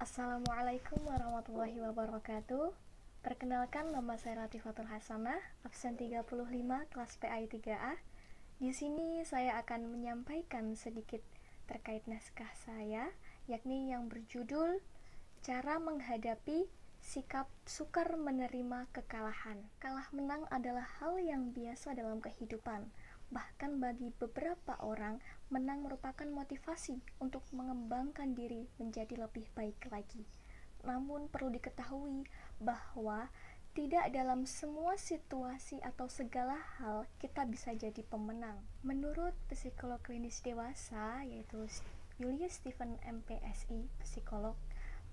Assalamualaikum warahmatullahi wabarakatuh. Perkenalkan, nama saya Latifatul Hasanah, absen 35 kelas PAI 3A. Di sini saya akan menyampaikan sedikit terkait naskah saya, yakni yang berjudul Cara Menghadapi Sikap Sukar Menerima Kekalahan. Kalah menang adalah hal yang biasa dalam kehidupan. Bahkan bagi beberapa orang, menang merupakan motivasi untuk mengembangkan diri menjadi lebih baik lagi. Namun perlu diketahui bahwa tidak dalam semua situasi atau segala hal kita bisa jadi pemenang. Menurut psikolog klinis dewasa, yaitu Julius Stephen MPSI, psikolog,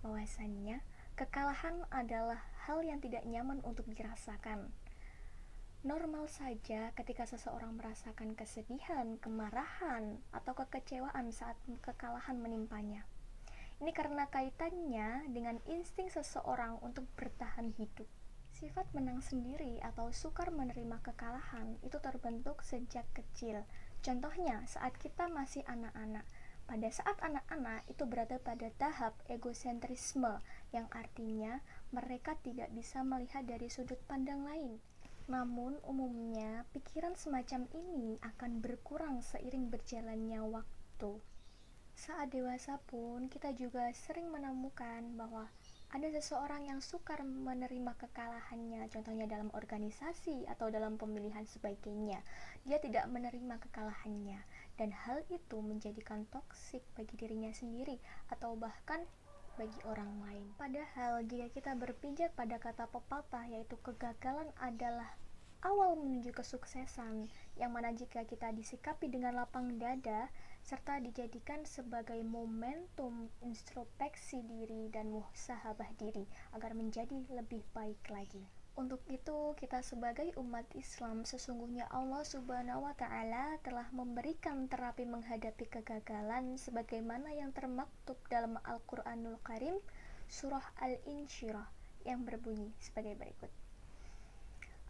bahwasannya kekalahan adalah hal yang tidak nyaman untuk dirasakan. Normal saja ketika seseorang merasakan kesedihan, kemarahan, atau kekecewaan saat kekalahan menimpanya. Ini karena kaitannya dengan insting seseorang untuk bertahan hidup. Sifat menang sendiri atau sukar menerima kekalahan itu terbentuk sejak kecil. Contohnya saat kita masih anak-anak. Pada saat anak-anak itu berada pada tahap egosentrisme, yang artinya mereka tidak bisa melihat dari sudut pandang lain. Namun umumnya pikiran semacam ini akan berkurang seiring berjalannya waktu. Saat dewasa pun kita juga sering menemukan bahwa ada seseorang yang sukar menerima kekalahannya, contohnya dalam organisasi atau dalam pemilihan sebagainya. Dia tidak menerima kekalahannya, dan hal itu menjadikan toksik bagi dirinya sendiri atau bahkan bagi orang lain. Padahal jika kita berpijak pada kata pepatah, yaitu kegagalan adalah awal menuju kesuksesan, yang mana jika kita disikapi dengan lapang dada serta dijadikan sebagai momentum introspeksi diri dan muhasabah diri agar menjadi lebih baik lagi. Untuk itu, kita sebagai umat Islam, sesungguhnya Allah Subhanahu wa Ta'ala telah memberikan terapi menghadapi kegagalan sebagaimana yang termaktub dalam Al-Quranul Karim, surah Al-Insyirah, yang berbunyi sebagai berikut.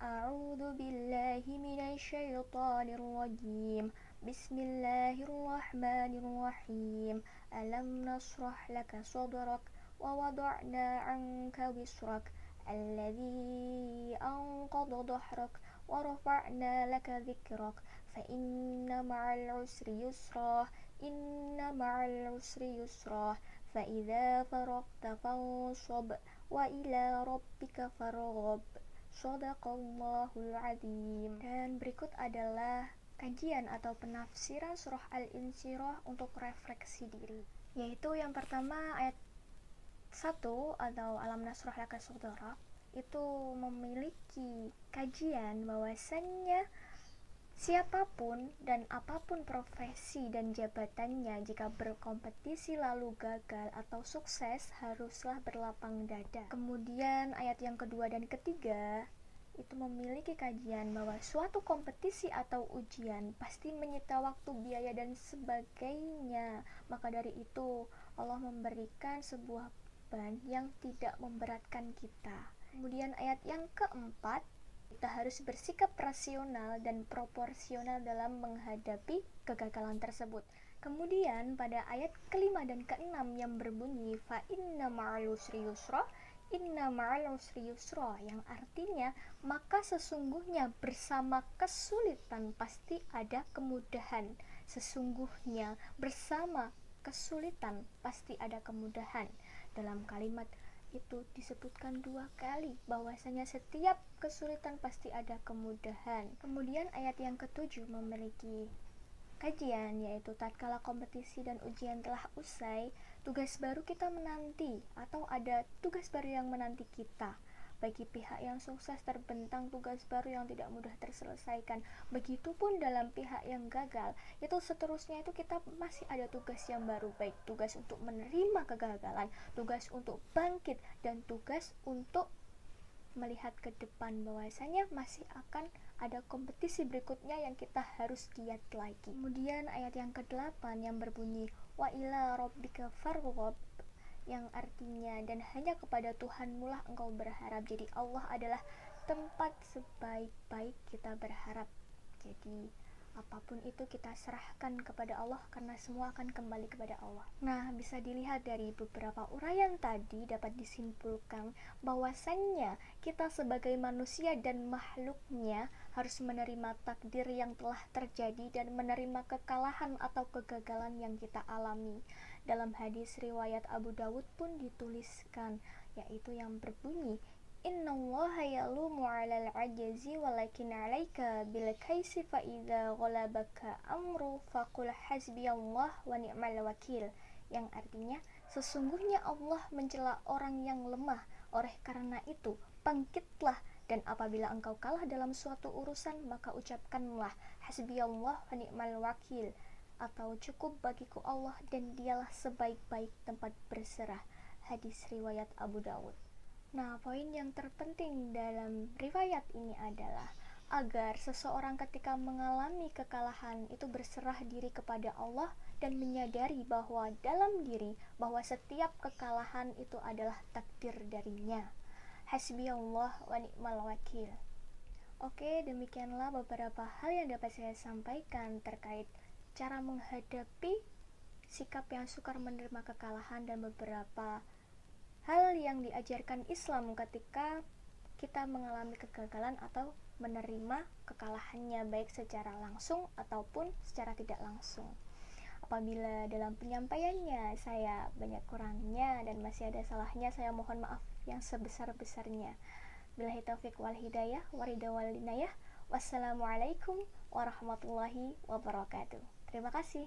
A'udzu billahi minasyaitonir rajim. Bismillahirrahmanirrahim. Alam nasrah laka sadrak wa wada'na 'anka wisrak alladzi anqadha dhahrak wa rafa'na laka dhikrak fa inna ma'al usri yusra fa idza faragta fansab wa ila rabbika farghab. Shadaqallahul azim. Dan berikut adalah kajian atau penafsiran surah Al-Insyirah untuk refleksi diri, yaitu yang pertama ayat 1 atau Alam Nasrah Laka Sadrak itu memiliki kajian bahwasannya siapapun dan apapun profesi dan jabatannya, jika berkompetisi lalu gagal atau sukses, haruslah berlapang dada. Kemudian ayat yang kedua dan ketiga itu memiliki kajian bahwa suatu kompetisi atau ujian pasti menyita waktu, biaya, dan sebagainya. Maka dari itu Allah memberikan sebuah beban yang tidak memberatkan kita. Kemudian ayat yang keempat, kita harus bersikap rasional dan proporsional dalam menghadapi kegagalan tersebut. Kemudian pada ayat kelima dan keenam yang berbunyi fa inna ma'al usri yusra, yang artinya maka sesungguhnya bersama kesulitan pasti ada kemudahan. Sesungguhnya bersama kesulitan pasti ada kemudahan. Dalam kalimat itu disebutkan dua kali bahwasanya setiap kesulitan pasti ada kemudahan. Kemudian ayat yang ketujuh memiliki kajian, yaitu tatkala kompetisi dan ujian telah usai, tugas baru kita menanti atau ada tugas baru yang menanti kita. Bagi pihak yang sukses terbentang tugas baru yang tidak mudah terselesaikan. Begitupun dalam pihak yang gagal, itu seterusnya itu kita masih ada tugas yang baru, baik tugas untuk menerima kegagalan, tugas untuk bangkit, dan tugas untuk melihat ke depan bahwasanya masih akan ada kompetisi berikutnya yang kita harus giat lagi. Kemudian ayat yang ke-8 yang berbunyi wa ila rabbika farghab, yang artinya dan hanya kepada Tuhanmu lah engkau berharap. Jadi Allah adalah tempat sebaik-baik kita berharap. Jadi Apapun itu kita serahkan kepada Allah, karena semua akan kembali kepada Allah. Nah, bisa dilihat dari beberapa uraian tadi dapat disimpulkan bahwasannya kita sebagai manusia dan makhluknya harus menerima takdir yang telah terjadi dan menerima kekalahan atau kegagalan yang kita alami. Dalam hadis riwayat Abu Dawud pun dituliskan, yaitu yang berbunyi, Innallaha yalumu 'alal 'ajazi walakin 'alaika bil kaisi fa idza ghalabaka amru faqul hasbiyallah wa ni'mal wakil, yang artinya sesungguhnya Allah mencela orang yang lemah, oleh karena itu bangkitlah, dan apabila engkau kalah dalam suatu urusan maka ucapkanlah hasbiyallah wa ni'mal wakil, atau cukup bagiku Allah dan dialah sebaik-baik tempat berserah. Hadis riwayat Abu Dawud. Nah, poin yang terpenting dalam riwayat ini adalah agar seseorang ketika mengalami kekalahan itu berserah diri kepada Allah dan menyadari bahwa dalam diri bahwa setiap kekalahan itu adalah takdir darinya. Hasbiyallah wa ni'mal wakil. Oke, demikianlah beberapa hal yang dapat saya sampaikan terkait cara menghadapi sikap yang sukar menerima kekalahan dan beberapa hal yang diajarkan Islam ketika kita mengalami kegagalan atau menerima kekalahannya, baik secara langsung ataupun secara tidak langsung. Apabila dalam penyampaiannya saya banyak kurangnya dan masih ada salahnya, saya mohon maaf yang sebesar-besarnya. Billahi taufiq wal hidayah, waridha wal inayah. Wassalamualaikum warahmatullahi wabarakatuh. Terima kasih.